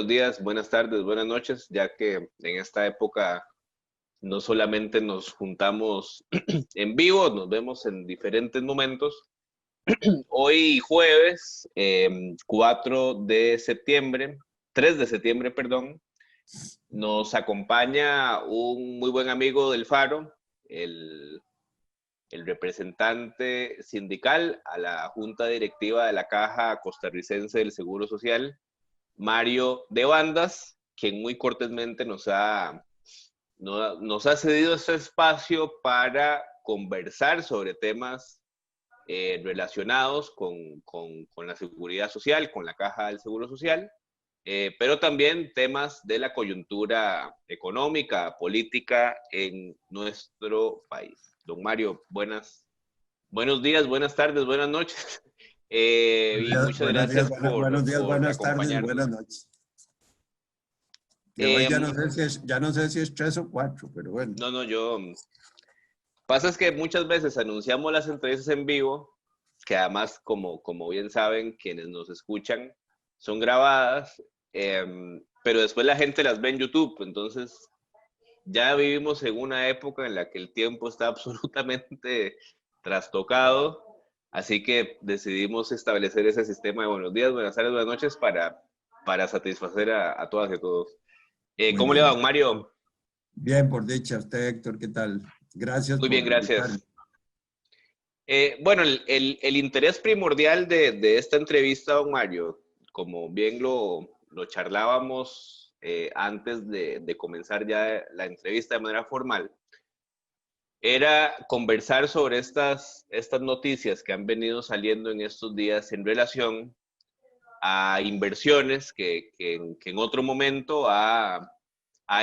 buenos días, buenas tardes, buenas noches, ya que en esta época no solamente nos juntamos en vivo, nos vemos en diferentes momentos. Hoy jueves 4 de septiembre, 3 de septiembre, perdón, nos acompaña un muy buen amigo del Faro, el representante sindical a la Junta Directiva de la Caja Costarricense del Seguro Social, Mario de Bandas, quien muy cortésmente nos ha cedido este espacio para conversar sobre temas relacionados con la seguridad social, con la Caja del Seguro Social, pero también temas de la coyuntura económica, política en nuestro país. Don Mario, buenos días, buenas tardes, buenas noches. Y muchas gracias buenos días, por buenas tardes y buenas acompañarnos. noches. De hoy ya no sé si es 3 o 4, pero bueno. No, pasa es que muchas veces anunciamos las entrevistas en vivo, que además, como bien saben, quienes nos escuchan, son grabadas, pero después la gente las ve en YouTube, entonces ya vivimos en una época en la que el tiempo está absolutamente trastocado, así que decidimos establecer ese sistema de buenos días, buenas tardes, buenas noches para satisfacer a todas y a todos. Muy ¿Cómo le va, bien. don Mario? Bien, por dicha. Usted, Héctor, ¿qué tal? Gracias Muy bien, por invitarme. gracias. Bueno, el interés primordial de esta entrevista, don Mario, como bien lo charlábamos antes de comenzar ya la entrevista de manera formal, era conversar sobre estas noticias que han venido saliendo en estos días en relación a inversiones que en otro momento ha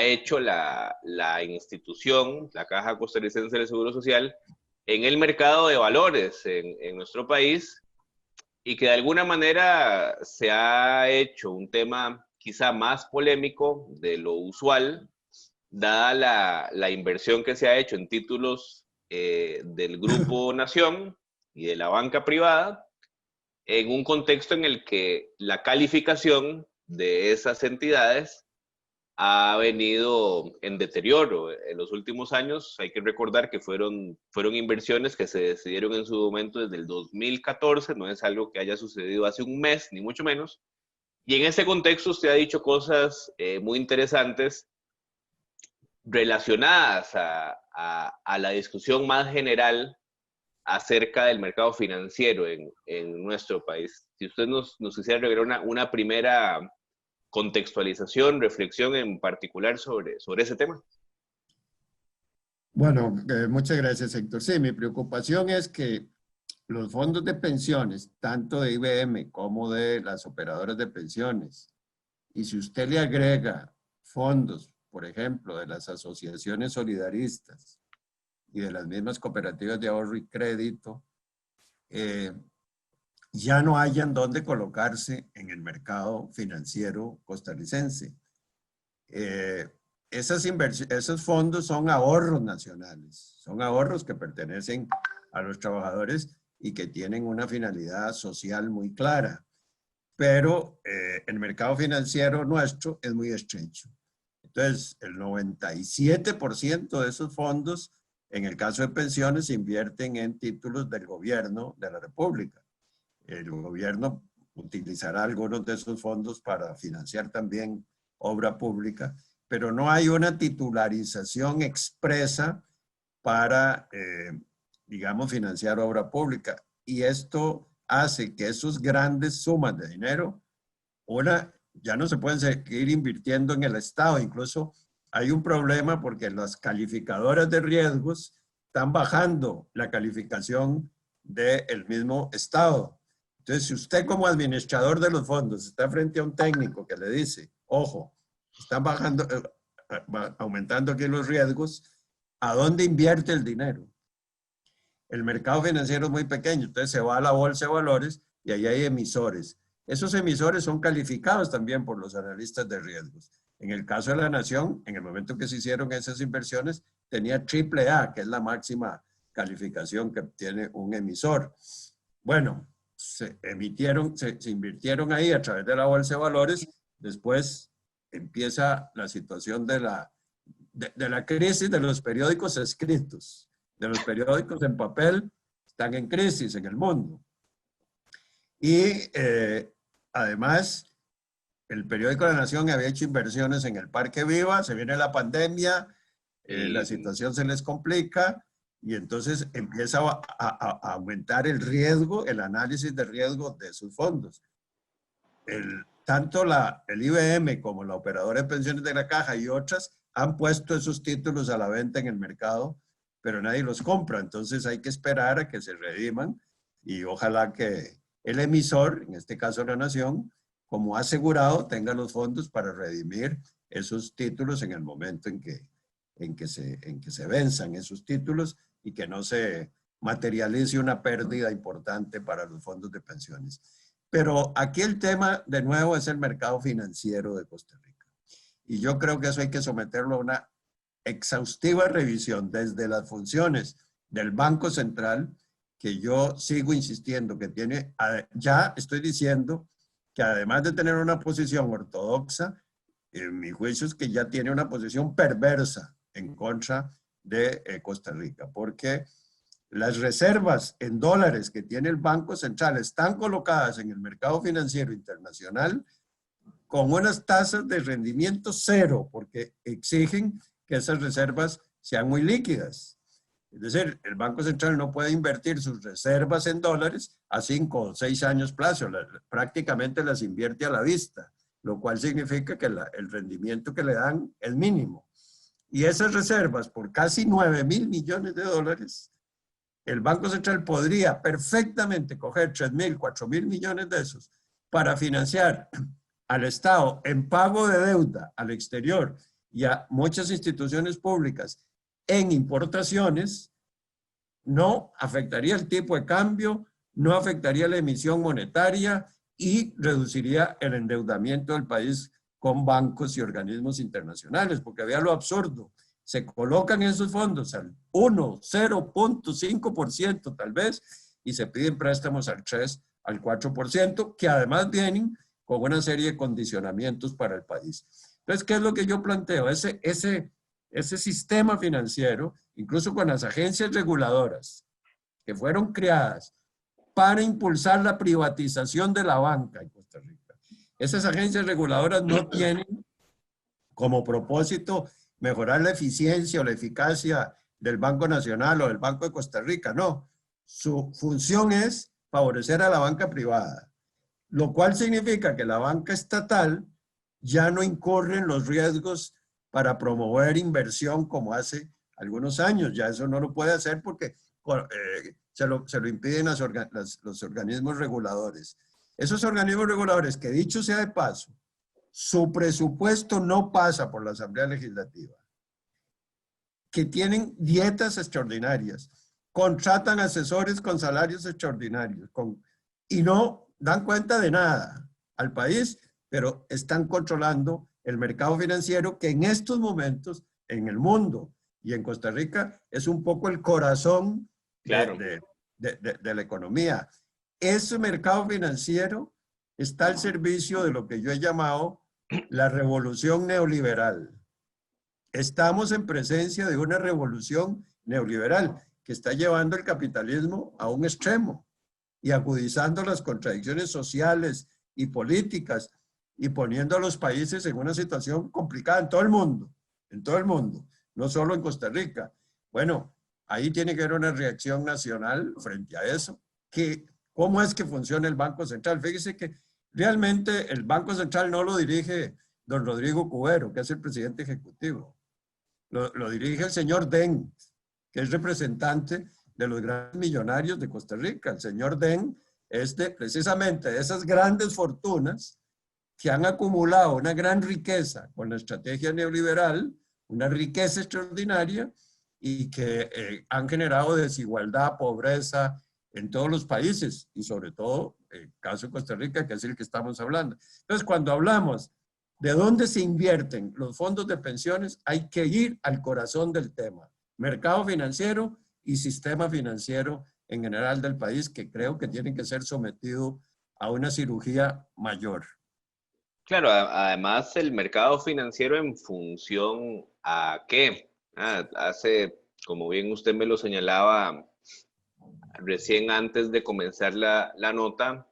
hecho la institución, la Caja Costarricense del Seguro Social, en el mercado de valores en nuestro país, y que de alguna manera se ha hecho un tema quizá más polémico de lo usual, dada la inversión que se ha hecho en títulos del Grupo Nación y de la banca privada, en un contexto en el que la calificación de esas entidades ha venido en deterioro en los últimos años. Hay que recordar que fueron inversiones que se decidieron en su momento desde el 2014, no es algo que haya sucedido hace un mes, ni mucho menos. Y en ese contexto usted ha dicho cosas muy interesantes relacionadas a la discusión más general acerca del mercado financiero en nuestro país. Si usted nos quisiera regalar una primera contextualización, reflexión en particular sobre ese tema. Bueno, muchas gracias, Héctor. Sí, mi preocupación es que los fondos de pensiones, tanto de IBM como de las operadoras de pensiones, y si usted le agrega fondos, por ejemplo, de las asociaciones solidaristas y de las mismas cooperativas de ahorro y crédito, ya no hayan dónde colocarse en el mercado financiero costarricense. Esos fondos son ahorros nacionales, son ahorros que pertenecen a los trabajadores y que tienen una finalidad social muy clara. Pero el mercado financiero nuestro es muy estrecho. Entonces, el 97% de esos fondos, en el caso de pensiones, se invierten en títulos del gobierno de la República. El gobierno utilizará algunos de esos fondos para financiar también obra pública, pero no hay una titularización expresa para, digamos, financiar obra pública. Y esto hace que esos grandes sumas de dinero, ya no se pueden seguir invirtiendo en el Estado. Incluso hay un problema porque las calificadoras de riesgos están bajando la calificación del mismo Estado. Entonces, si usted como administrador de los fondos está frente a un técnico que le dice, ojo, están bajando, aumentando aquí los riesgos, ¿a dónde invierte el dinero? El mercado financiero es muy pequeño, entonces se va a la bolsa de valores y ahí hay emisores. Esos emisores son calificados también por los analistas de riesgos. En el caso de la Nación, en el momento que se hicieron esas inversiones, tenía AAA, que es la máxima calificación que tiene un emisor. Bueno, se invirtieron ahí a través de la bolsa de valores Después empieza la situación de la crisis de los periódicos escritos, de los periódicos en papel, están en crisis en el mundo. Y además, el periódico La Nación había hecho inversiones en el Parque Viva, se viene la pandemia, la situación se les complica y entonces empieza a aumentar el riesgo, el análisis de riesgo de sus fondos. Tanto el IBM como la operadora de pensiones de la Caja y otras han puesto esos títulos a la venta en el mercado, pero nadie los compra. Entonces hay que esperar a que se rediman y ojalá que el emisor, en este caso La Nación, como ha asegurado, tenga los fondos para redimir esos títulos en el momento en que se venzan esos títulos y que no se materialice una pérdida importante para los fondos de pensiones. Pero aquí el tema, de nuevo, es el mercado financiero de Costa Rica. Y yo creo que eso hay que someterlo a una exhaustiva revisión desde las funciones del Banco Central, que yo sigo insistiendo que tiene, ya estoy diciendo que además de tener una posición ortodoxa, en mi juicio es que ya tiene una posición perversa en contra de Costa Rica, porque las reservas en dólares que tiene el Banco Central están colocadas en el mercado financiero internacional con unas tasas de rendimiento cero, porque exigen que esas reservas sean muy líquidas. Es decir, el Banco Central no puede invertir sus reservas en dólares a 5 o 6 años plazo, prácticamente las invierte a la vista, lo cual significa que el rendimiento que le dan es mínimo. Y esas reservas, por casi 9.000 millones de dólares, el Banco Central podría perfectamente coger 3.000, 4.000 millones de esos para financiar al Estado en pago de deuda al exterior y a muchas instituciones públicas en importaciones, no afectaría el tipo de cambio, no afectaría la emisión monetaria y reduciría el endeudamiento del país con bancos y organismos internacionales, porque había lo absurdo. Se colocan esos fondos al 1, 0.5% tal vez, y se piden préstamos al 3, al 4%, que además vienen con una serie de condicionamientos para el país. Entonces, ¿qué es lo que yo planteo? Ese sistema financiero, incluso con las agencias reguladoras que fueron creadas para impulsar la privatización de la banca en Costa Rica. Esas agencias reguladoras no tienen como propósito mejorar la eficiencia o la eficacia del Banco Nacional o del Banco de Costa Rica, no. Su función es favorecer a la banca privada, lo cual significa que la banca estatal ya no incurre en los riesgos para promover inversión como hace algunos años. Ya eso no lo puede hacer porque se lo impiden los organismos reguladores. Esos organismos reguladores, que dicho sea de paso, su presupuesto no pasa por la Asamblea Legislativa, que tienen dietas extraordinarias, contratan asesores con salarios extraordinarios y no dan cuenta de nada al país, pero están controlando el mercado financiero que en estos momentos en el mundo y en Costa Rica es un poco el corazón de la economía. Ese mercado financiero está al servicio de lo que yo he llamado la revolución neoliberal. Estamos en presencia de una revolución neoliberal que está llevando el capitalismo a un extremo y agudizando las contradicciones sociales y políticas y poniendo a los países en una situación complicada en todo el mundo, no solo en Costa Rica. Bueno, ahí tiene que haber una reacción nacional frente a eso. ¿Cómo es que funciona el Banco Central? Fíjese que realmente el Banco Central no lo dirige don Rodrigo Cubero, que es el presidente ejecutivo. Lo dirige el señor Den, que es representante de los grandes millonarios de Costa Rica. El señor Den es precisamente de esas grandes fortunas que han acumulado una gran riqueza con la estrategia neoliberal, una riqueza extraordinaria y que han generado desigualdad, pobreza en todos los países y sobre todo el caso de Costa Rica, que es el que estamos hablando. Entonces, cuando hablamos de dónde se invierten los fondos de pensiones, hay que ir al corazón del tema. Mercado financiero y sistema financiero en general del país, que creo que tienen que ser sometidos a una cirugía mayor. Claro, además el mercado financiero en función a qué. Hace, como bien usted me lo señalaba recién antes de comenzar la nota,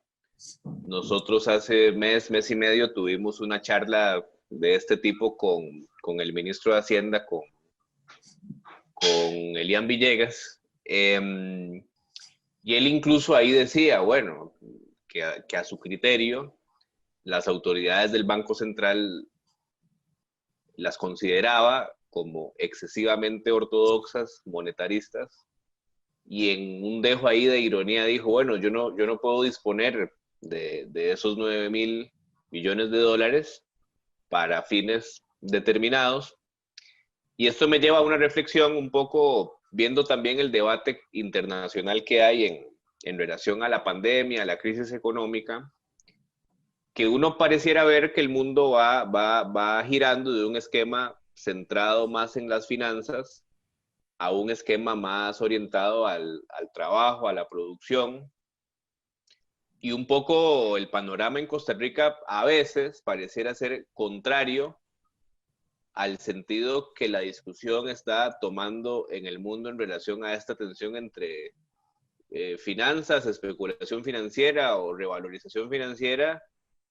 nosotros hace mes y medio tuvimos una charla de este tipo con el ministro de Hacienda, con Elian Villegas, y él incluso ahí decía, bueno, que a su criterio las autoridades del Banco Central las consideraba como excesivamente ortodoxas, monetaristas, y en un dejo ahí de ironía dijo, bueno, yo no puedo disponer de esos 9.000 millones de dólares para fines determinados. Y esto me lleva a una reflexión un poco viendo también el debate internacional que hay en relación a la pandemia, a la crisis económica, que uno pareciera ver que el mundo va girando de un esquema centrado más en las finanzas a un esquema más orientado al trabajo, a la producción. Y un poco el panorama en Costa Rica a veces pareciera ser contrario al sentido que la discusión está tomando en el mundo en relación a esta tensión entre finanzas, especulación financiera o revalorización financiera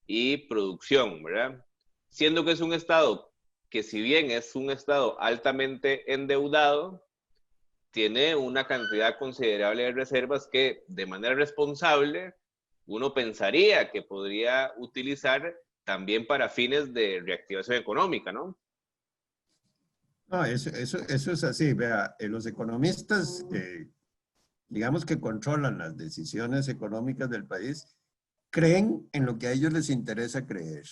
y producción, ¿verdad? Siendo que es un Estado que si bien es un Estado altamente endeudado, tiene una cantidad considerable de reservas que de manera responsable uno pensaría que podría utilizar también para fines de reactivación económica, ¿no? No, eso es así. Vea, los economistas, digamos que controlan las decisiones económicas del país, creen en lo que a ellos les interesa creer.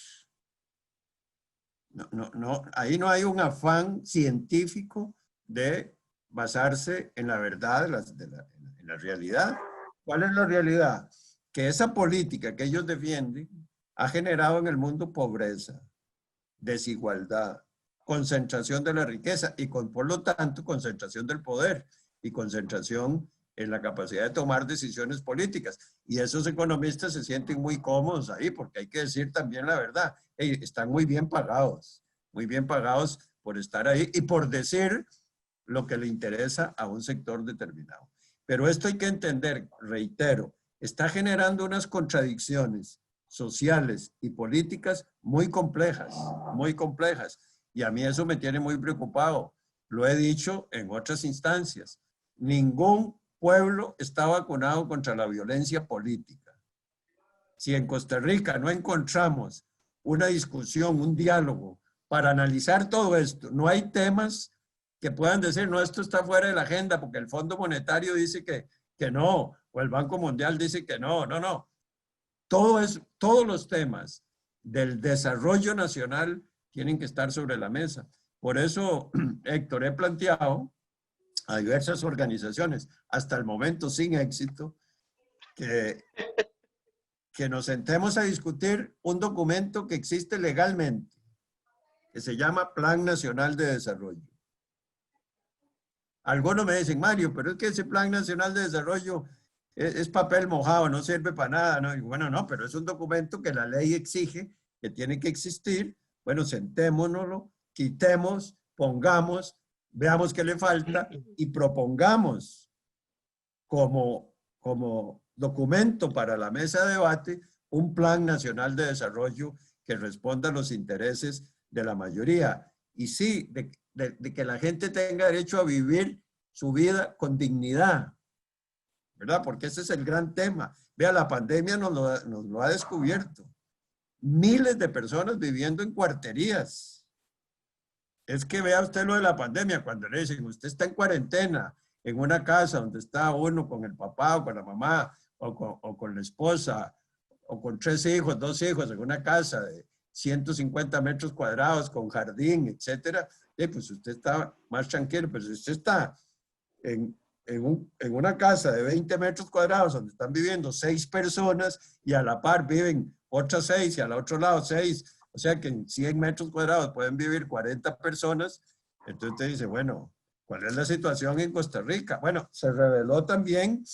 Ahí no hay un afán científico de basarse en la verdad, en la realidad. ¿Cuál es la realidad? Que esa política que ellos defienden ha generado en el mundo pobreza, desigualdad, concentración de la riqueza y por lo tanto concentración del poder y concentración en la capacidad de tomar decisiones políticas. Y esos economistas se sienten muy cómodos ahí porque hay que decir también la verdad. Están muy bien pagados por estar ahí y por decir lo que le interesa a un sector determinado. Pero esto hay que entender, reitero, está generando unas contradicciones sociales y políticas muy complejas, muy complejas. Y a mí eso me tiene muy preocupado. Lo he dicho en otras instancias. Ningún pueblo está vacunado contra la violencia política. Si en Costa Rica no encontramos una discusión, un diálogo para analizar todo esto, no hay temas que puedan decir, no, esto está fuera de la agenda porque el Fondo Monetario dice que no, o el Banco Mundial dice que no, no, no. Todos los temas del desarrollo nacional tienen que estar sobre la mesa. Por eso, Héctor, he planteado a diversas organizaciones, hasta el momento sin éxito, que nos sentemos a discutir un documento que existe legalmente, que se llama Plan Nacional de Desarrollo. Algunos me dicen, Mario, pero es que ese Plan Nacional de Desarrollo es papel mojado, no sirve para nada, ¿no? Y bueno, no, pero es un documento que la ley exige que tiene que existir. Bueno, sentémonoslo, quitemos, pongamos, veamos qué le falta y propongamos como documento para la mesa de debate un plan nacional de desarrollo que responda a los intereses de la mayoría. Y sí, de que la gente tenga derecho a vivir su vida con dignidad, ¿verdad? Porque ese es el gran tema. Vea, la pandemia nos lo ha descubierto. Miles de personas viviendo en cuarterías. Es que vea usted lo de la pandemia, cuando le dicen, usted está en cuarentena, en una casa donde está uno con el papá o con la mamá o con la esposa o con 3 hijos, 2 hijos, en una casa de 150 metros cuadrados con jardín, etcétera, pues usted está más tranquilo. Pero si usted está en una casa de 20 metros cuadrados donde están viviendo 6 personas y a la par viven otras 6 y al otro lado 6, o sea que en 100 metros cuadrados pueden vivir 40 personas, entonces usted dice, bueno, ¿cuál es la situación en Costa Rica? Bueno, se reveló también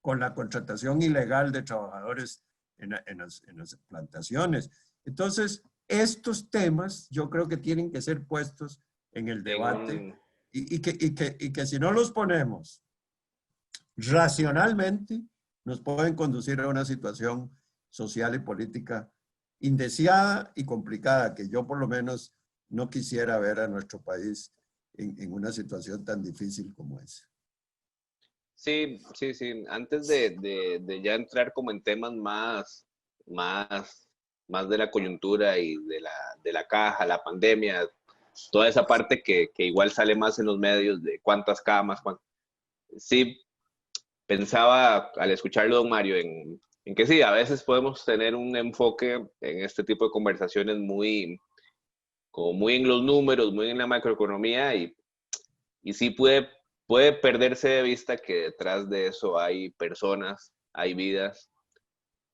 con la contratación ilegal de trabajadores en las plantaciones. Entonces, estos temas yo creo que tienen que ser puestos en el debate y que si no los ponemos racionalmente, nos pueden conducir a una situación social y política indeseada y complicada, que yo por lo menos no quisiera ver a nuestro país en una situación tan difícil como esa. Sí, sí, sí. Antes de ya entrar como en temas más de la coyuntura y de la caja, la pandemia, toda esa parte que igual sale más en los medios de cuántas camas, sí, pensaba al escucharlo, don Mario, en que sí, a veces podemos tener un enfoque en este tipo de conversaciones como muy en los números, muy en la macroeconomía y sí puede perderse de vista que detrás de eso hay personas, hay vidas.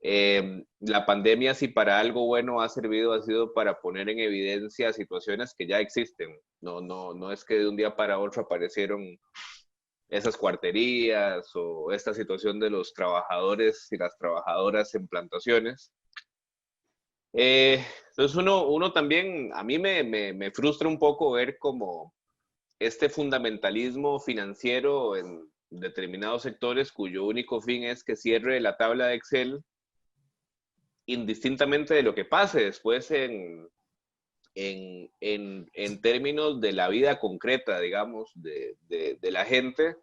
La pandemia, si para algo bueno ha servido, ha sido para poner en evidencia situaciones que ya existen. No es que de un día para otro aparecieron esas cuarterías o esta situación de los trabajadores y las trabajadoras en plantaciones. Entonces uno también, a mí me frustra un poco ver como este fundamentalismo financiero en determinados sectores cuyo único fin es que cierre la tabla de Excel indistintamente de lo que pase después en términos de la vida concreta, digamos, de la gente,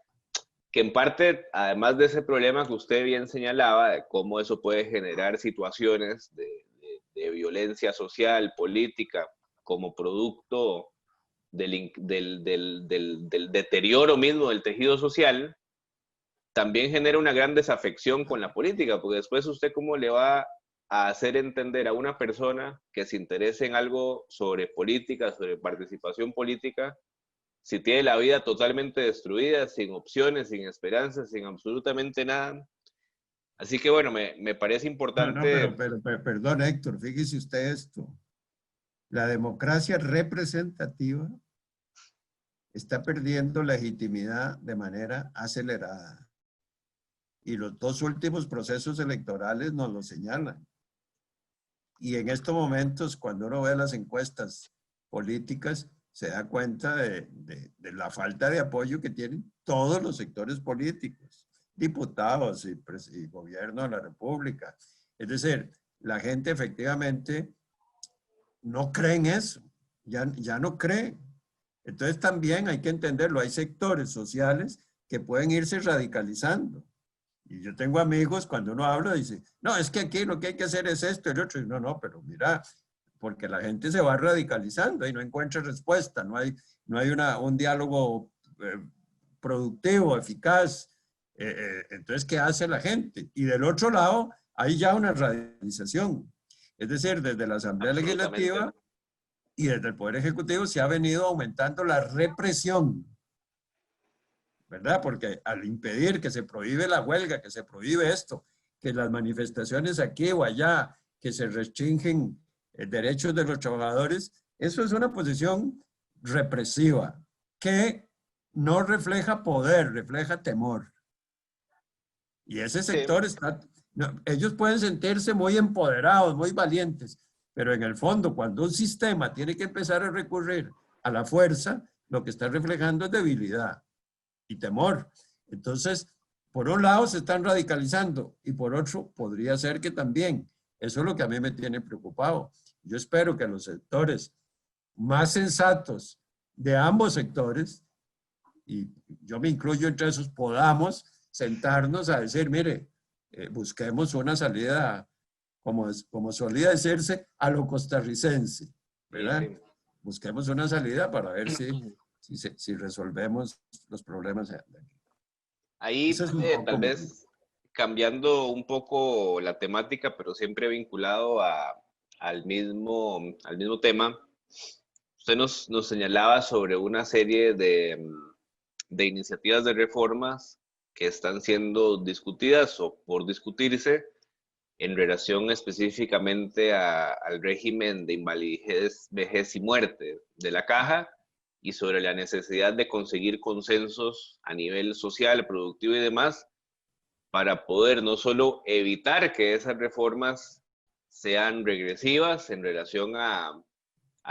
que en parte, además de ese problema que usted bien señalaba, de cómo eso puede generar situaciones de violencia social, política, como producto del deterioro mismo del tejido social, también genera una gran desafección con la política, porque después usted cómo le va a hacer entender a una persona que se interese en algo sobre política, sobre participación política, si tiene la vida totalmente destruida, sin opciones, sin esperanzas, sin absolutamente nada. Así que bueno, me parece No, importante. pero perdón, Héctor, fíjese usted esto. La democracia representativa está perdiendo legitimidad de manera acelerada. Y los dos últimos procesos electorales nos lo señalan. Y en estos momentos, cuando uno ve las encuestas políticas, se da cuenta de la falta de apoyo que tienen todos los sectores políticos, diputados y gobierno de la República. Es decir, la gente efectivamente no cree en eso, ya no cree. Entonces también hay que entenderlo, hay sectores sociales que pueden irse radicalizando. Y yo tengo amigos, cuando uno habla, dice, no, es que aquí lo que hay que hacer es esto y el otro. Y no, pero mira, porque la gente se va radicalizando y no encuentra respuesta, no hay un diálogo productivo, eficaz. Entonces, ¿qué hace la gente? Y del otro lado, hay ya una radicalización. Es decir, desde la Asamblea Absolutamente. Legislativa y desde el Poder Ejecutivo se ha venido aumentando la represión, ¿verdad? Porque al impedir que se prohíbe la huelga, que se prohíbe esto, que las manifestaciones aquí o allá, que se restringen derechos de los trabajadores, eso es una posición represiva que no refleja poder, refleja temor. Y ese Sí, sector está, no, ellos pueden sentirse muy empoderados, muy valientes, pero en el fondo, cuando un sistema tiene que empezar a recurrir a la fuerza, lo que está reflejando es debilidad y temor. Entonces, por un lado se están radicalizando y por otro podría ser que también. Eso es lo que a mí me tiene preocupado. Yo espero que los sectores más sensatos de ambos sectores, y yo me incluyo entre esos, podamos sentarnos a decir, mire, busquemos una salida, como solía decirse, a lo costarricense, sí, ¿verdad? sí. Busquemos una salida para ver si resolvemos los problemas de aquí. Eso Ahí es un poco tal vez cambiando un poco la temática, pero siempre vinculado al mismo tema. Usted nos señalaba sobre una serie de iniciativas de reformas que están siendo discutidas o por discutirse en relación específicamente al régimen de invalidez, vejez y muerte de la caja y sobre la necesidad de conseguir consensos a nivel social, productivo y demás para poder no solo evitar que esas reformas sean regresivas en relación a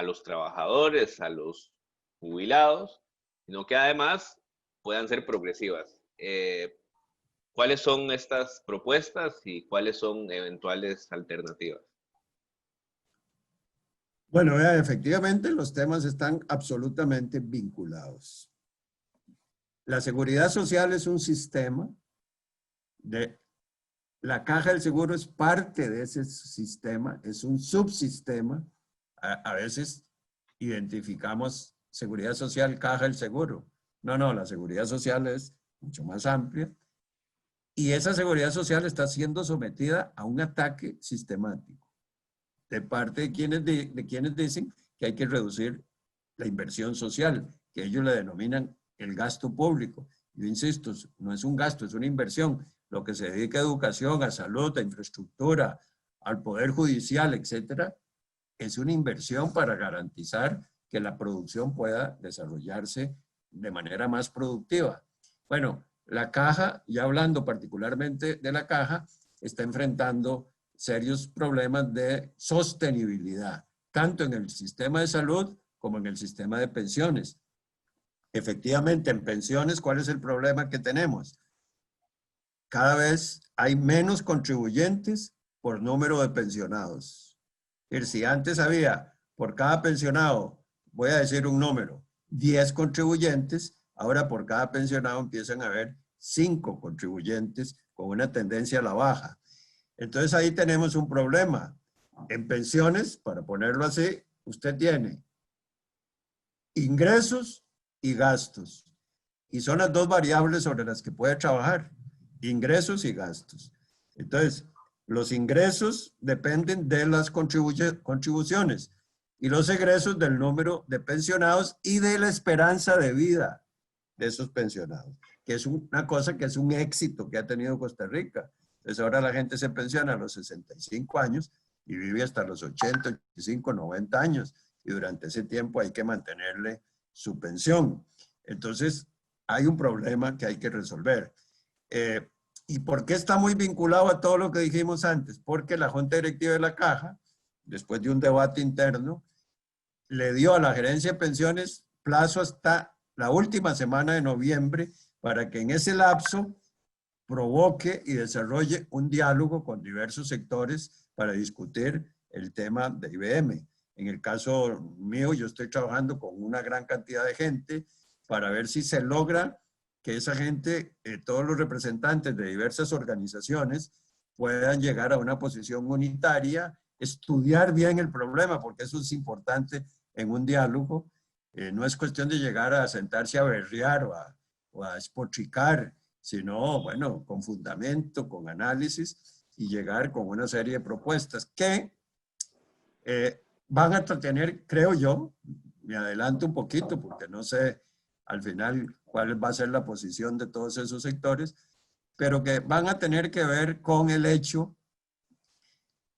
los trabajadores, a los jubilados, sino que además puedan ser progresivas. ¿Cuáles son estas propuestas y cuáles son eventuales alternativas? Bueno, vea, efectivamente los temas están absolutamente vinculados. La seguridad social es un sistema la caja del seguro es parte de ese sistema, es un subsistema. A veces identificamos seguridad social, caja del seguro. No, la seguridad social es mucho más amplia. Y esa seguridad social está siendo sometida a un ataque sistemático de parte de quienes dicen que hay que reducir la inversión social, que ellos le denominan el gasto público. Yo insisto, no es un gasto, es una inversión. Lo que se dedica a educación, a salud, a infraestructura, al poder judicial, etcétera, es una inversión para garantizar que la producción pueda desarrollarse de manera más productiva. Bueno, la caja, ya hablando particularmente de la caja, está enfrentando serios problemas de sostenibilidad, tanto en el sistema de salud como en el sistema de pensiones. Efectivamente, en pensiones, ¿cuál es el problema que tenemos? Cada vez hay menos contribuyentes por número de pensionados. Es decir, si antes había por cada pensionado, voy a decir un número, 10 contribuyentes, ahora por cada pensionado empiezan a haber 5 contribuyentes con una tendencia a la baja. Entonces ahí tenemos un problema. En pensiones, para ponerlo así, usted tiene ingresos y gastos. Y son las dos variables sobre las que puede trabajar. Ingresos y gastos. Entonces, los ingresos dependen de las contribuciones y los egresos del número de pensionados y de la esperanza de vida de esos pensionados, que es una cosa que es un éxito que ha tenido Costa Rica. Entonces ahora la gente se pensiona a los 65 años y vive hasta los 80, 85, 90 años y durante ese tiempo hay que mantenerle su pensión. Entonces hay un problema que hay que resolver. ¿Y por qué está muy vinculado a todo lo que dijimos antes? Porque la Junta Directiva de la Caja, después de un debate interno, le dio a la Gerencia de Pensiones plazo hasta la última semana de noviembre para que en ese lapso provoque y desarrolle un diálogo con diversos sectores para discutir el tema de IBM. En el caso mío, yo estoy trabajando con una gran cantidad de gente para ver si se logra que esa gente, todos los representantes de diversas organizaciones, puedan llegar a una posición unitaria, estudiar bien el problema, porque eso es importante en un diálogo. No es cuestión de llegar a sentarse a berrear o a espotricar, sino, bueno, con fundamento, con análisis y llegar con una serie de propuestas que van a tener, creo yo, me adelanto un poquito porque no sé al final cuál va a ser la posición de todos esos sectores, pero que van a tener que ver con el hecho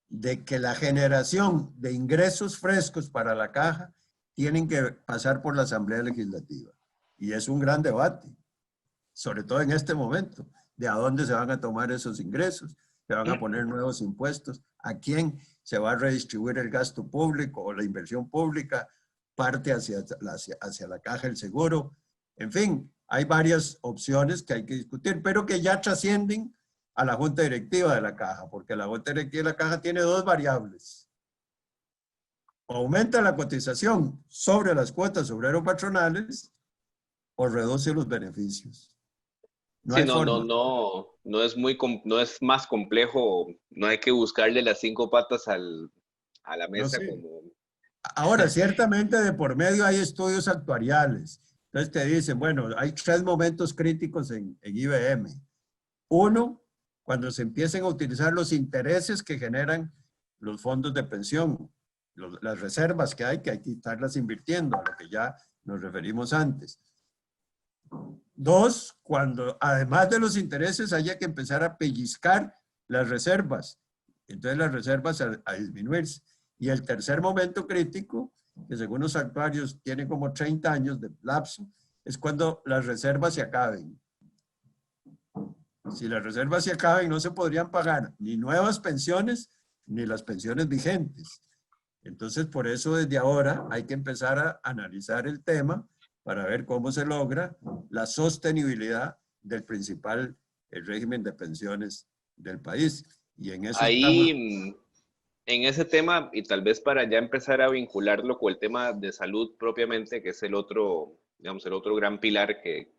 de que la generación de ingresos frescos para la caja tienen que pasar por la Asamblea Legislativa. Y es un gran debate, sobre todo en este momento, de a dónde se van a tomar esos ingresos, se van a poner nuevos impuestos, a quién se va a redistribuir el gasto público o la inversión pública, parte hacia la caja del seguro. En fin, hay varias opciones que hay que discutir, pero que ya trascienden a la Junta Directiva de la Caja, porque la Junta Directiva de la Caja tiene dos variables. O aumenta la cotización sobre las cuotas obrero-patronales o reduce los beneficios. No sí, no es más complejo, no hay que buscarle las 5 patas a la mesa no sé. como... Ahora, ciertamente de por medio hay estudios actuariales. Entonces te dicen, bueno, hay 3 momentos críticos en IBM. Uno, cuando se empiecen a utilizar los intereses que generan los fondos de pensión, las reservas que hay que estarlas invirtiendo, a lo que ya nos referimos antes. 2, cuando además de los intereses haya que empezar a pellizcar las reservas. Entonces las reservas a disminuirse. Y el tercer momento crítico, que según los actuarios tiene como 30 años de lapso, es cuando las reservas se acaben. Si las reservas se acaban, no se podrían pagar ni nuevas pensiones ni las pensiones vigentes. Entonces, por eso desde ahora hay que empezar a analizar el tema para ver cómo se logra la sostenibilidad del principal régimen de pensiones del país. Y en eso estamos. Ahí, en ese tema, y tal vez para ya empezar a vincularlo con el tema de salud propiamente, que es el otro, digamos, el otro gran pilar que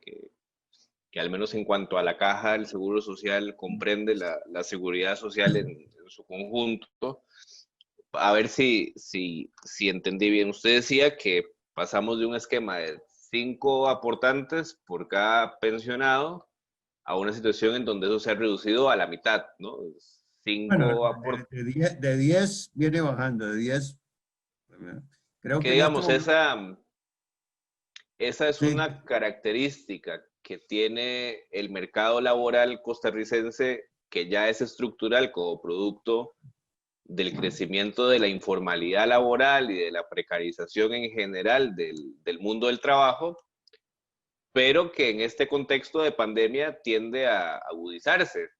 al menos en cuanto a la caja del Seguro Social comprende la seguridad social en su conjunto. A ver si entendí bien. Usted decía que pasamos de un esquema de 5 aportantes por cada pensionado a una situación en donde eso se ha reducido a la mitad, ¿no? Bueno, 5 aportantes. de 10 viene bajando, de 10. Creo Que que en este digamos, momento, esa es sí, una característica que tiene el mercado laboral costarricense que ya es estructural como producto del crecimiento de la informalidad laboral y de la precarización en general del mundo del trabajo, pero que en este contexto de pandemia tiende a agudizarse.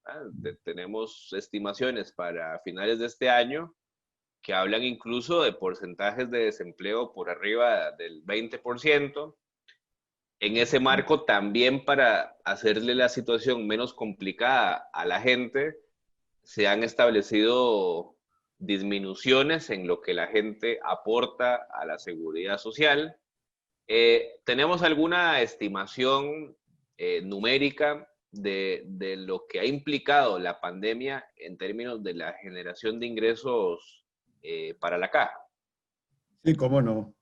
Tenemos estimaciones para finales de este año que hablan incluso de porcentajes de desempleo por arriba del 20%. En ese marco, también para hacerle la situación menos complicada a la gente, se han establecido disminuciones en lo que la gente aporta a la seguridad social. ¿Tenemos alguna estimación numérica de lo que ha implicado la pandemia en términos de la generación de ingresos para la caja? sí, cómo no.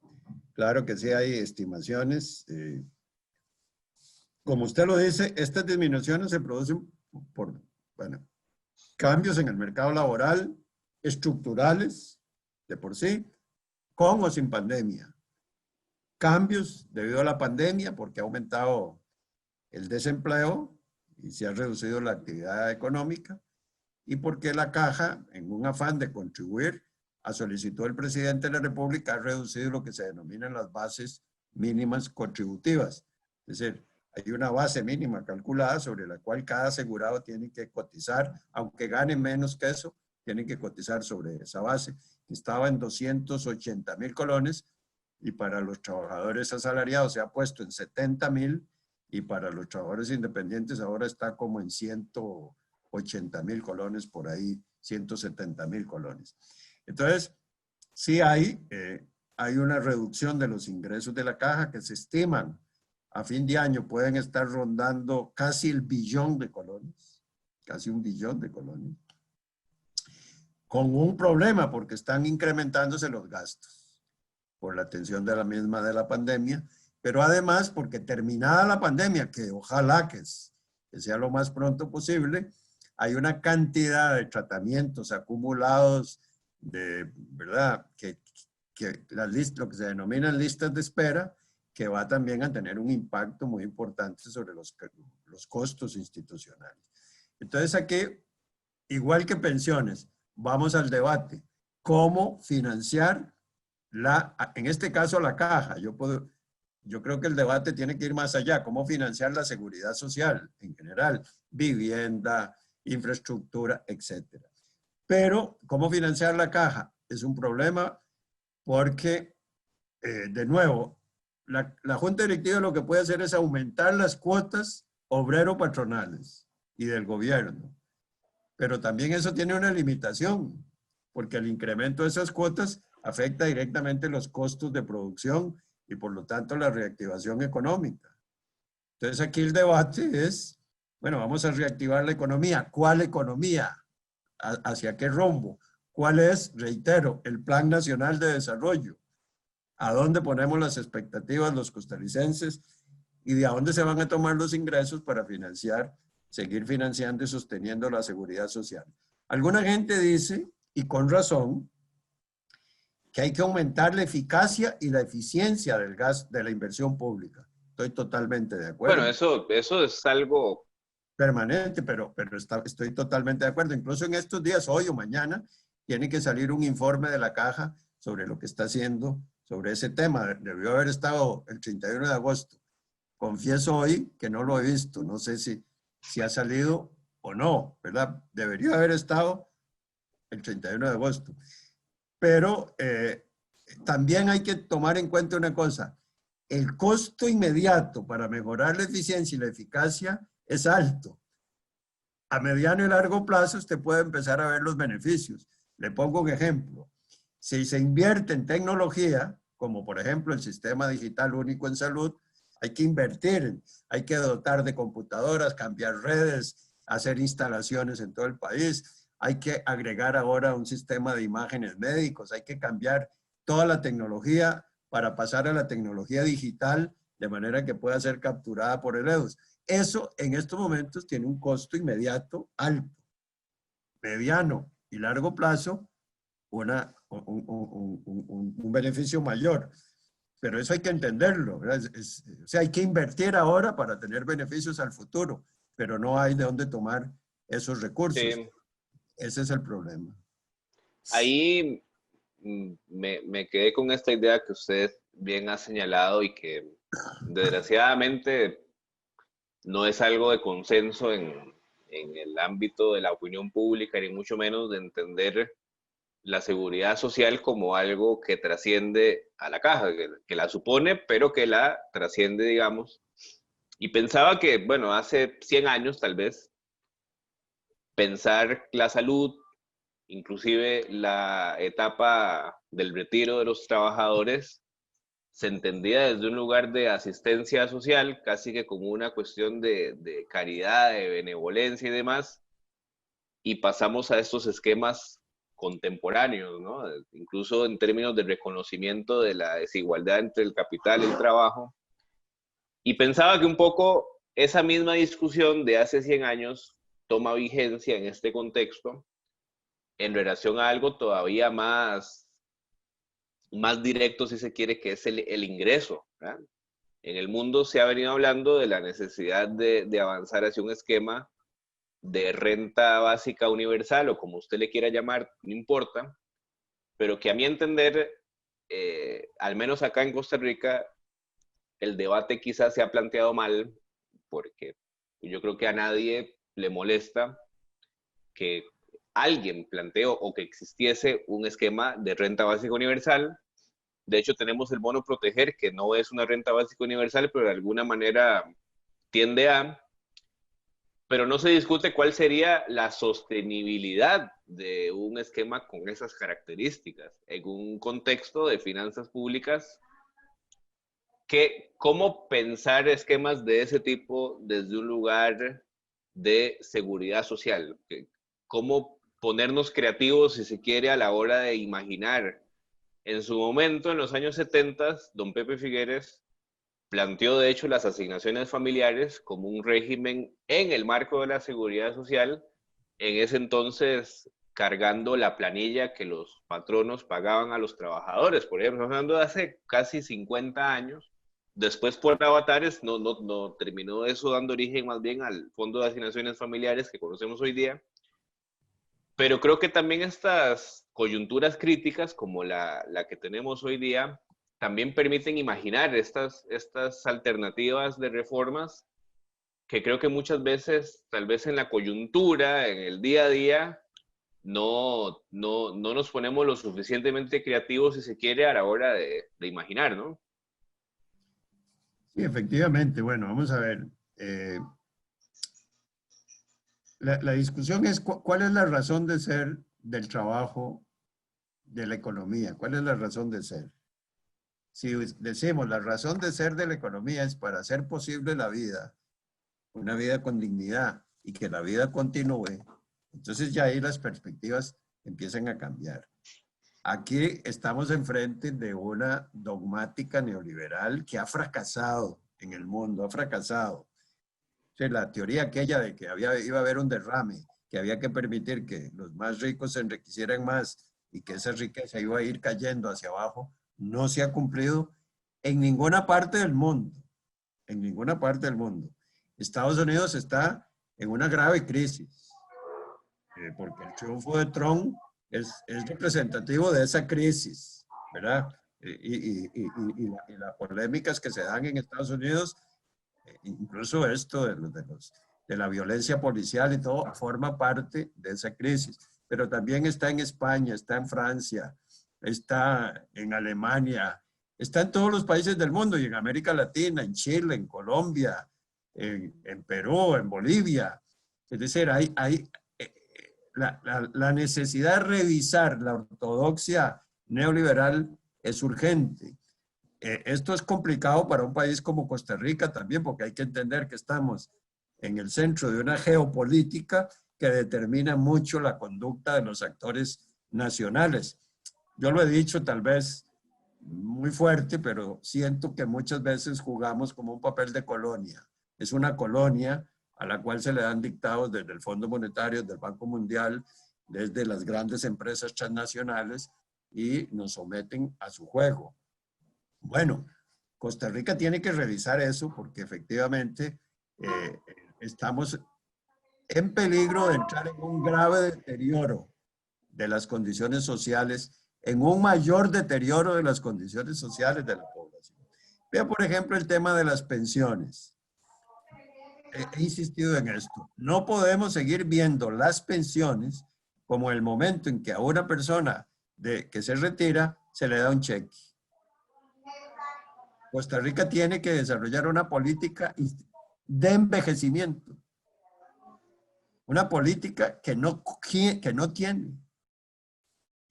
Claro que sí hay estimaciones. Como usted lo dice, estas disminuciones se producen por, bueno, cambios en el mercado laboral, estructurales, de por sí, con o sin pandemia. Cambios debido a la pandemia, porque ha aumentado el desempleo y se ha reducido la actividad económica, y porque la Caja, en un afán de contribuir a solicitud del presidente de la República, ha reducido lo que se denominan las bases mínimas contributivas. Es decir, hay una base mínima calculada sobre la cual cada asegurado tiene que cotizar, aunque gane menos que eso, tienen que cotizar sobre esa base, que estaba en 280,000 colones, y para los trabajadores asalariados se ha puesto en 70,000, y para los trabajadores independientes ahora está como en 180,000 colones, por ahí 170,000 colones. Entonces, sí hay una reducción de los ingresos de la caja que se estiman a fin de año pueden estar rondando casi el billón de colones, casi un billón de colones, con un problema porque están incrementándose los gastos por la atención de la misma de la pandemia, pero además porque terminada la pandemia, que ojalá que sea lo más pronto posible, hay una cantidad de tratamientos acumulados de, ¿verdad? Que lo que se denominan listas de espera, que va también a tener un impacto muy importante sobre los costos institucionales. Entonces aquí, igual que pensiones, vamos al debate. ¿Cómo financiar en este caso la caja? Yo creo que el debate tiene que ir más allá. ¿Cómo financiar la seguridad social en general? Vivienda, infraestructura, etcétera. Pero, ¿cómo financiar la caja? Es un problema porque, de nuevo, la Junta Directiva lo que puede hacer es aumentar las cuotas obrero-patronales y del gobierno. Pero también eso tiene una limitación, porque el incremento de esas cuotas afecta directamente los costos de producción y por lo tanto la reactivación económica. Entonces aquí el debate es, bueno, vamos a reactivar la economía. ¿Cuál economía? ¿Hacia qué rumbo? ¿Cuál es, reitero, el Plan Nacional de Desarrollo? ¿A dónde ponemos las expectativas los costarricenses? ¿Y de dónde se van a tomar los ingresos para seguir financiando y sosteniendo la seguridad social? Alguna gente dice, y con razón, que hay que aumentar la eficacia y la eficiencia del gas de la inversión pública. Estoy totalmente de Bueno, acuerdo. eso es algo. Permanente, pero estoy totalmente de acuerdo. Incluso en estos días, hoy o mañana, tiene que salir un informe de la caja sobre lo que está haciendo sobre ese tema. Debió haber estado el 31 de agosto. Confieso hoy que no lo he visto. No sé si ha salido o no, ¿verdad? Debería haber estado el 31 de agosto. Pero también hay que tomar en cuenta una cosa. El costo inmediato para mejorar la eficiencia y la eficacia es alto. A mediano y largo plazo usted puede empezar a ver los beneficios. Le pongo un ejemplo. Si se invierte en tecnología, como por ejemplo el Sistema Digital Único en Salud, hay que invertir, hay que dotar de computadoras, cambiar redes, hacer instalaciones en todo el país, hay que agregar ahora un sistema de imágenes médicos, hay que cambiar toda la tecnología para pasar a la tecnología digital de manera que pueda ser capturada por el EDUS. Eso en estos momentos tiene un costo inmediato alto, mediano y largo plazo, un beneficio mayor. Pero eso hay que entenderlo, ¿verdad? O sea, hay que invertir ahora para tener beneficios al futuro, pero no hay de dónde tomar esos recursos. Sí. Ese es el problema. Ahí me quedé con esta idea que usted bien ha señalado y que desgraciadamente no es algo de consenso en el ámbito de la opinión pública, ni mucho menos de entender la seguridad social como algo que trasciende a la caja, que la supone, pero que la trasciende, digamos. Y pensaba que, bueno, hace 100 años tal vez, pensar la salud, inclusive la etapa del retiro de los trabajadores, se entendía desde un lugar de asistencia social, casi que como una cuestión de caridad, de benevolencia y demás, y pasamos a estos esquemas contemporáneos, ¿no? Incluso en términos de reconocimiento de la desigualdad entre el capital y el trabajo. Y pensaba que un poco esa misma discusión de hace 100 años toma vigencia en este contexto en relación a algo todavía más directo, si se quiere, que es el ingreso, ¿verdad? En el mundo se ha venido hablando de la necesidad de avanzar hacia un esquema de renta básica universal o como usted le quiera llamar, no importa, pero que a mi entender, al menos acá en Costa Rica, el debate quizás se ha planteado mal, porque yo creo que a nadie le molesta que alguien planteó o que existiese un esquema de renta básica universal. De hecho, tenemos el bono proteger, que no es una renta básica universal, pero de alguna manera tiende a, pero no se discute cuál sería la sostenibilidad de un esquema con esas características en un contexto de finanzas públicas. ¿Cómo pensar esquemas de ese tipo desde un lugar de seguridad social? ¿Cómo ponernos creativos, si se quiere, a la hora de imaginar? En su momento, en los años 70, don Pepe Figueres planteó, de hecho, las asignaciones familiares como un régimen en el marco de la seguridad social, en ese entonces cargando la planilla que los patronos pagaban a los trabajadores. Por ejemplo, hablando de hace casi 50 años. Después, por avatares, no terminó eso dando origen más bien al Fondo de Asignaciones Familiares que conocemos hoy día. Pero creo que también estas coyunturas críticas, como la que tenemos hoy día, también permiten imaginar estas alternativas de reformas que creo que muchas veces, tal vez en la coyuntura, en el día a día, no nos ponemos lo suficientemente creativos, si se quiere, a la hora de imaginar, ¿no? Sí, efectivamente. Bueno, vamos a ver. La discusión es cuál es la razón de ser del trabajo, de la economía. ¿Cuál es la razón de ser? Si decimos la razón de ser de la economía es para hacer posible la vida, una vida con dignidad y que la vida continúe, entonces ya ahí las perspectivas empiezan a cambiar. Aquí estamos enfrente de una dogmática neoliberal que ha fracasado en el mundo, ha fracasado. O sea, la teoría aquella de que iba a haber un derrame, que había que permitir que los más ricos se enriquecieran más y que esa riqueza iba a ir cayendo hacia abajo, no se ha cumplido en ninguna parte del mundo. En ninguna parte del mundo. Estados Unidos está en una grave crisis, porque el triunfo de Trump es representativo de esa crisis, ¿verdad? Y las polémicas que se dan en Estados Unidos, incluso esto de la violencia policial y todo, forma parte de esa crisis. pero también está en España, está en Francia, está en Alemania, está en todos los países del mundo y en América Latina, en Chile, en Colombia, en Perú, en Bolivia. Es decir, hay la necesidad de revisar la ortodoxia neoliberal es urgente. Esto es complicado para un país como Costa Rica también, porque hay que entender que estamos en el centro de una geopolítica que determina mucho la conducta de los actores nacionales. Yo lo he dicho tal vez muy fuerte, pero siento que muchas veces jugamos como un papel de colonia. Es una colonia a la cual se le dan dictados desde el Fondo Monetario, desde el Banco Mundial, desde las grandes empresas transnacionales y nos someten a su juego. Bueno, Costa Rica tiene que revisar eso porque efectivamente estamos en peligro de entrar en un grave deterioro de las condiciones sociales, en un mayor deterioro de las condiciones sociales de la población. Vea, por ejemplo, el tema de las pensiones. He insistido en esto. No podemos seguir viendo las pensiones como el momento en que a una persona que se retira se le da un cheque. Costa Rica tiene que desarrollar una política de envejecimiento. Una política que no tiene.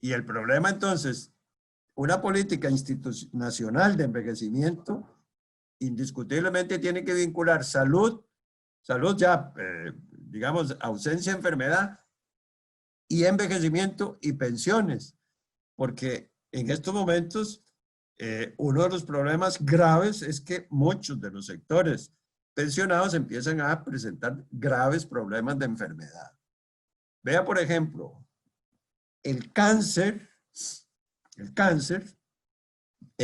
Y el problema entonces, una política institucional de envejecimiento indiscutiblemente tiene que vincular salud ya, digamos, ausencia de enfermedad y envejecimiento y pensiones. Porque en estos momentos uno de los problemas graves es que muchos de los sectores pensionados empiezan a presentar graves problemas de enfermedad. Vea, por ejemplo, el cáncer es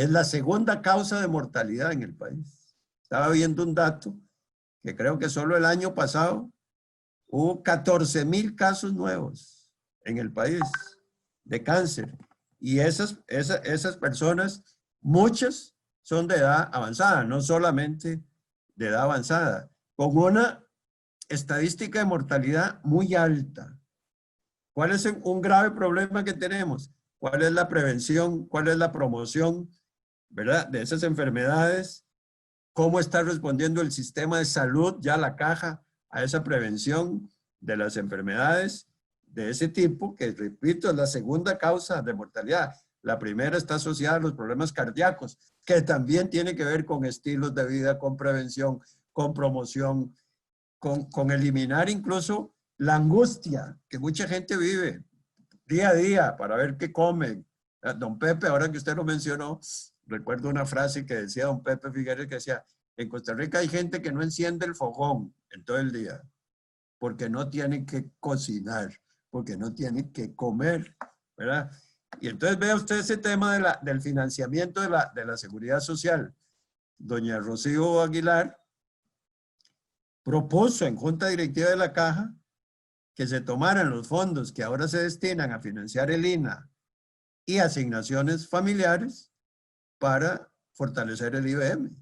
la segunda causa de mortalidad en el país. Estaba viendo un dato que creo que solo el año pasado hubo 14,000 casos nuevos en el país de cáncer. Y esas personas, muchas son de edad avanzada, no solamente de edad avanzada, con una estadística de mortalidad muy alta. ¿Cuál es un grave problema que tenemos? ¿Cuál es la prevención? ¿Cuál es la promoción, verdad, de esas enfermedades? ¿Cómo está respondiendo el sistema de salud, ya la caja, a esa prevención de las enfermedades de ese tipo, que repito, es la segunda causa de mortalidad? La primera está asociada a los problemas cardíacos, que también tiene que ver con estilos de vida, con prevención, con promoción, con eliminar incluso la angustia que mucha gente vive día a día para ver qué comen. Don Pepe, ahora que usted lo mencionó, recuerdo una frase que decía don Pepe Figueres, que decía, en Costa Rica hay gente que no enciende el fogón en todo el día, porque no tienen que cocinar, porque no tienen que comer, ¿verdad? Y entonces vea usted ese tema del financiamiento de la seguridad social. Doña Rocío Aguilar propuso en Junta Directiva de la Caja que se tomaran los fondos que ahora se destinan a financiar el INA y asignaciones familiares para fortalecer el IBM.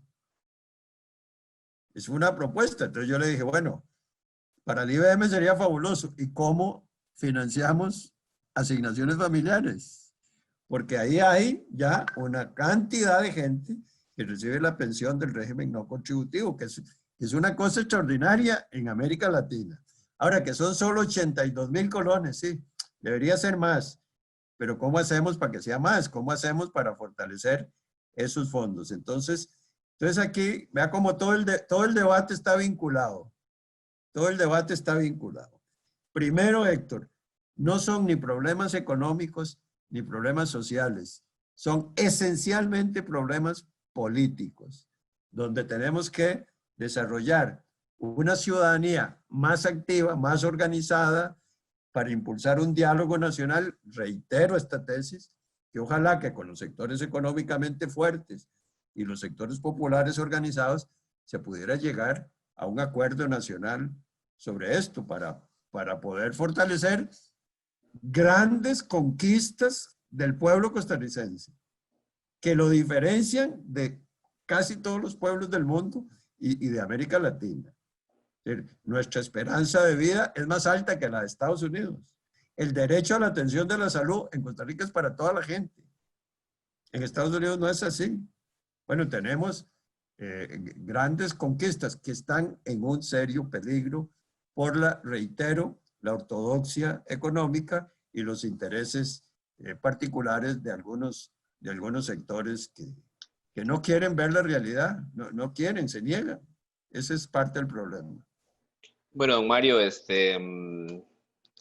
Es una propuesta. Entonces yo le dije, bueno, para el IBM sería fabuloso. ¿Y cómo financiamos asignaciones familiares? Porque ahí hay ya una cantidad de gente que recibe la pensión del régimen no contributivo, que es una cosa extraordinaria en América Latina. Ahora, que son solo 82,000 colones, sí, debería ser más. Pero ¿cómo hacemos para que sea más? ¿Cómo hacemos para fortalecer esos fondos? Entonces aquí, vea cómo todo el debate está vinculado. Todo el debate está vinculado. Primero, Héctor, no son ni problemas económicos ni problemas sociales. Son esencialmente problemas políticos, donde tenemos que desarrollar una ciudadanía más activa, más organizada, para impulsar un diálogo nacional. Reitero esta tesis, que ojalá que con los sectores económicamente fuertes y los sectores populares organizados se pudiera llegar a un acuerdo nacional sobre esto para poder fortalecer grandes conquistas del pueblo costarricense, que lo diferencian de casi todos los pueblos del mundo y de América Latina. Nuestra esperanza de vida es más alta que la de Estados Unidos el derecho a la atención de la salud en Costa Rica es para toda la gente. En Estados Unidos no es así. Bueno, tenemos grandes conquistas que están en un serio peligro por reitero, la ortodoxia económica y los intereses particulares de algunos sectores que no quieren ver la realidad, no quieren, se niegan. Ese es parte del problema. Bueno, don Mario,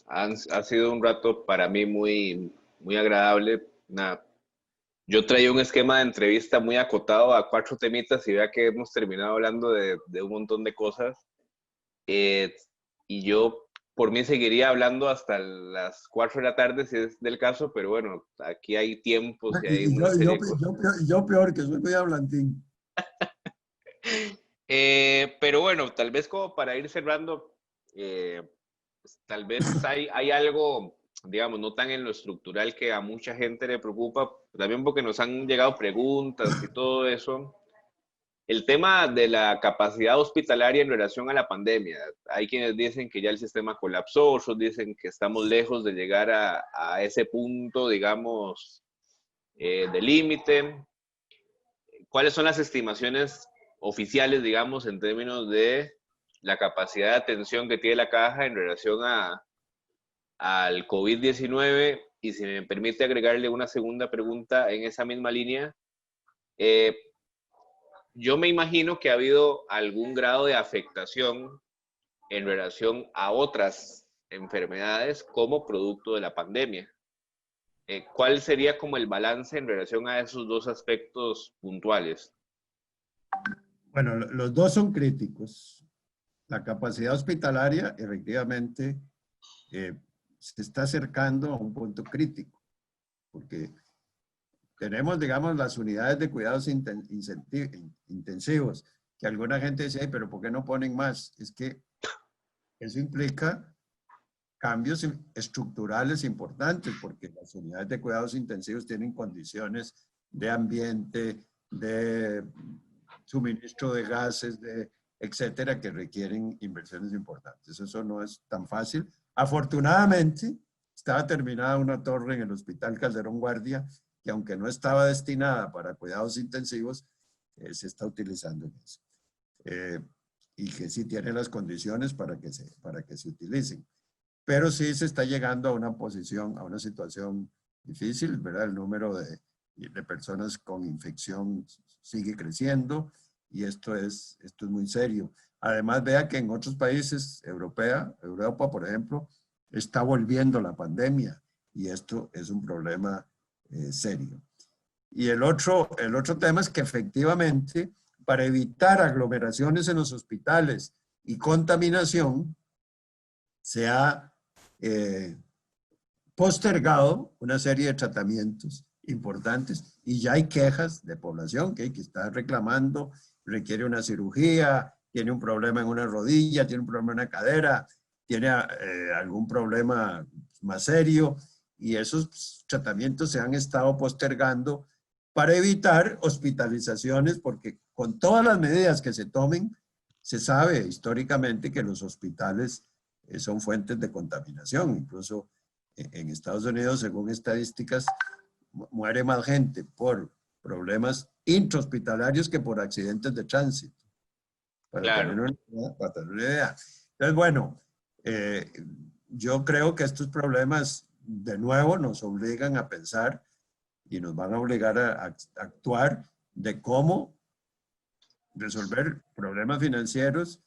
ha sido un rato para mí muy agradable. Yo traía un esquema de entrevista muy acotado a 4 temitas y vea que hemos terminado hablando de un montón de cosas. Y yo por mí seguiría hablando hasta las 4 de la tarde si es del caso, pero bueno, aquí hay tiempos y hay una serie de cosas. Yo peor, que soy muy hablantín. Pero bueno, tal vez como para ir cerrando, pues, tal vez hay algo, digamos, no tan en lo estructural que a mucha gente le preocupa, también porque nos han llegado preguntas y todo eso. El tema de la capacidad hospitalaria en relación a la pandemia. Hay quienes dicen que ya el sistema colapsó, otros dicen que estamos lejos de llegar a ese punto, digamos, de límite. ¿Cuáles son las estimaciones oficiales, digamos, en términos de la capacidad de atención que tiene la caja en relación al COVID-19? Y si me permite agregarle una segunda pregunta en esa misma línea, yo me imagino que ha habido algún grado de afectación en relación a otras enfermedades como producto de la pandemia. ¿Cuál sería como el balance en relación a esos dos aspectos puntuales? Bueno, los dos son críticos. La capacidad hospitalaria, efectivamente, se está acercando a un punto crítico, porque tenemos, digamos, las unidades de cuidados intensivos, que alguna gente dice, "Ay, pero ¿por qué no ponen más?" Es que eso implica cambios estructurales importantes, porque las unidades de cuidados intensivos tienen condiciones de ambiente, de suministro de gases, etcétera, que requieren inversiones importantes. Eso no es tan fácil. Afortunadamente, estaba terminada una torre en el Hospital Calderón Guardia, que aunque no estaba destinada para cuidados intensivos, se está utilizando en eso. Y que sí tiene las condiciones para que se utilicen. Pero sí se está llegando a una situación difícil, ¿verdad? El número de personas con infección sigue creciendo y esto es muy serio. Además, vea que en otros países, Europa, por ejemplo, está volviendo la pandemia y esto es un problema serio. Y el otro tema es que efectivamente, para evitar aglomeraciones en los hospitales y contaminación, se ha postergado una serie de tratamientos importantes y ya hay quejas de población que está reclamando, requiere una cirugía, tiene un problema en una rodilla, tiene un problema en una cadera, tiene algún problema más serio y esos tratamientos se han estado postergando para evitar hospitalizaciones, porque con todas las medidas que se tomen, se sabe históricamente que los hospitales son fuentes de contaminación. Incluso en Estados Unidos, según estadísticas, muere más gente por problemas intrahospitalarios que por accidentes de tránsito. Para tener una idea. Entonces, bueno, yo creo que estos problemas de nuevo nos obligan a pensar y nos van a obligar a actuar de cómo resolver problemas financieros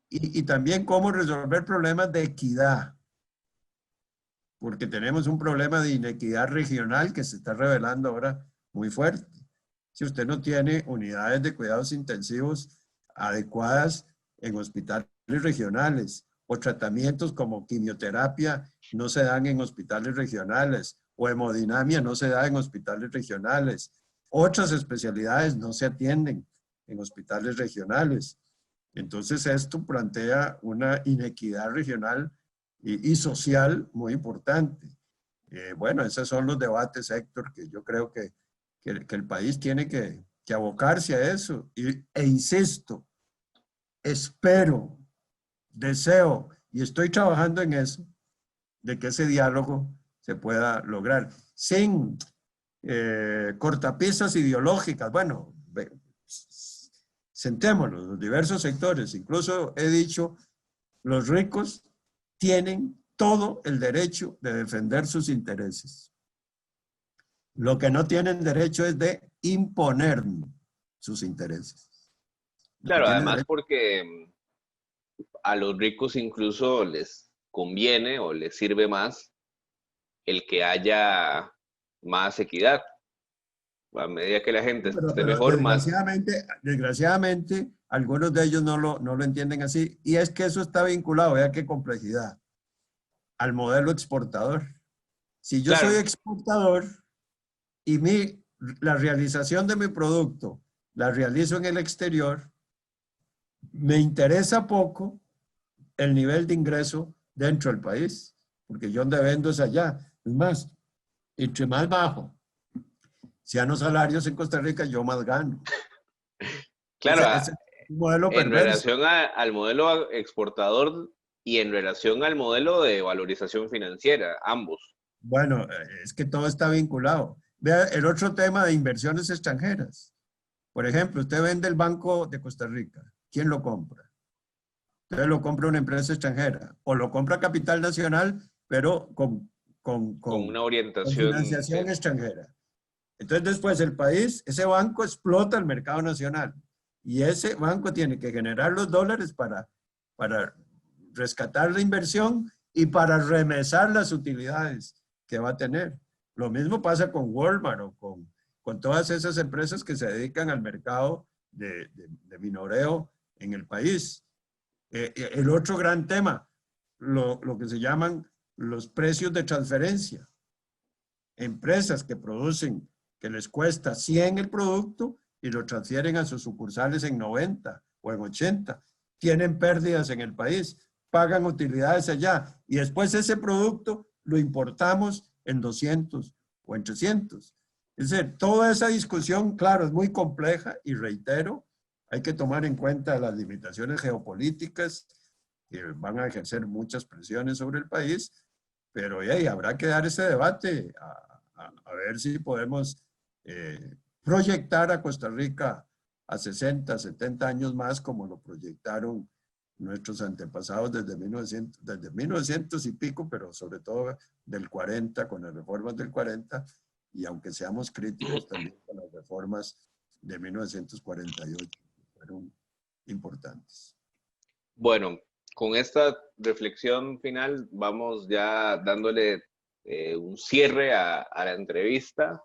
y también cómo resolver problemas de equidad, porque tenemos un problema de inequidad regional que se está revelando ahora muy fuerte. Si usted no tiene unidades de cuidados intensivos adecuadas en hospitales regionales o tratamientos como quimioterapia no se dan en hospitales regionales o hemodinamia no se da en hospitales regionales, otras especialidades no se atienden en hospitales regionales. Entonces esto plantea una inequidad regional y social muy importante. Bueno, esos son los debates, Héctor, que yo creo que el país tiene que abocarse a eso. E insisto, espero, deseo y estoy trabajando en eso, de que ese diálogo se pueda lograr sin cortapisas ideológicas. Bueno, sentémonos, los diversos sectores. Incluso he dicho, los ricos tienen todo el derecho de defender sus intereses. Lo que no tienen derecho es de imponer sus intereses. Claro, además porque a los ricos incluso les conviene o les sirve más el que haya más equidad. A medida que la gente esté Pero mejor, más... desgraciadamente, algunos de ellos no lo entienden así. Y es que eso está vinculado, vea qué complejidad, al modelo exportador. Si yo soy exportador y la realización de mi producto la realizo en el exterior, me interesa poco el nivel de ingreso dentro del país, porque yo donde vendo es allá. Es más, entre más bajo sean los salarios en Costa Rica, yo más gano. Claro, Ese es un modelo en perverso. relación al modelo exportador y en relación al modelo de valorización financiera, ambos. Bueno, es que todo está vinculado. Vea el otro tema de inversiones extranjeras. Por ejemplo, usted vende el Banco de Costa Rica. ¿Quién lo compra? Entonces lo compra una empresa extranjera o lo compra Capital Nacional, pero con Una orientación, sí. financiación extranjera. Entonces después el país, ese banco explota el mercado nacional y ese banco tiene que generar los dólares para rescatar la inversión y para remesar las utilidades que va a tener. Lo mismo pasa con Walmart o con todas esas empresas que se dedican al mercado de minoreo en el país. El otro gran tema, lo que se llaman los precios de transferencia. Empresas que producen, que les cuesta 100 el producto y lo transfieren a sus sucursales en 90 o en 80. Tienen pérdidas en el país, pagan utilidades allá y después ese producto lo importamos en 200 o en 300. Es decir, toda esa discusión, claro, es muy compleja y reitero, hay que tomar en cuenta las limitaciones geopolíticas que van a ejercer muchas presiones sobre el país, pero habrá que dar ese debate a ver si podemos proyectar a Costa Rica a 60, 70 años más como lo proyectaron nuestros antepasados desde 1900 y pico, pero sobre todo del 40, con las reformas del 40, y aunque seamos críticos también con las reformas de 1948, que fueron importantes. Bueno, con esta reflexión final vamos ya dándole un cierre a la entrevista.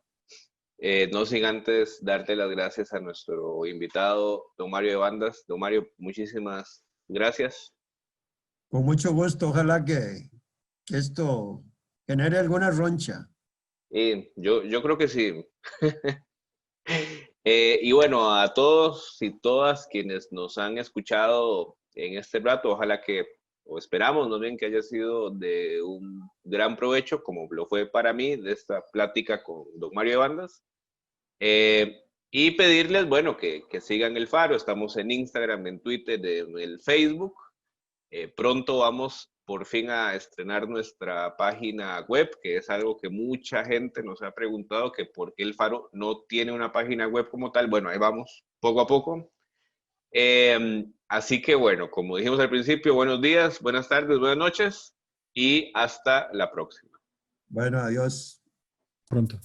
No sin antes darte las gracias a nuestro invitado, don Mario de Bandas. Don Mario, muchísimas gracias. Con mucho gusto, ojalá que esto genere alguna roncha. Yo creo que sí. Y bueno, a todos y todas quienes nos han escuchado en este rato, ojalá que, o esperamos más bien que haya sido de un gran provecho, como lo fue para mí, de esta plática con don Mario de Bandas. Y pedirles, bueno, que sigan el Faro. Estamos en Instagram, en Twitter, en el Facebook. Pronto vamos por fin a estrenar nuestra página web, que es algo que mucha gente nos ha preguntado, que por qué el Faro no tiene una página web como tal. Bueno, ahí vamos, poco a poco. Así que bueno, como dijimos al principio, buenos días, buenas tardes, buenas noches y hasta la próxima. Bueno, adiós. Pronto.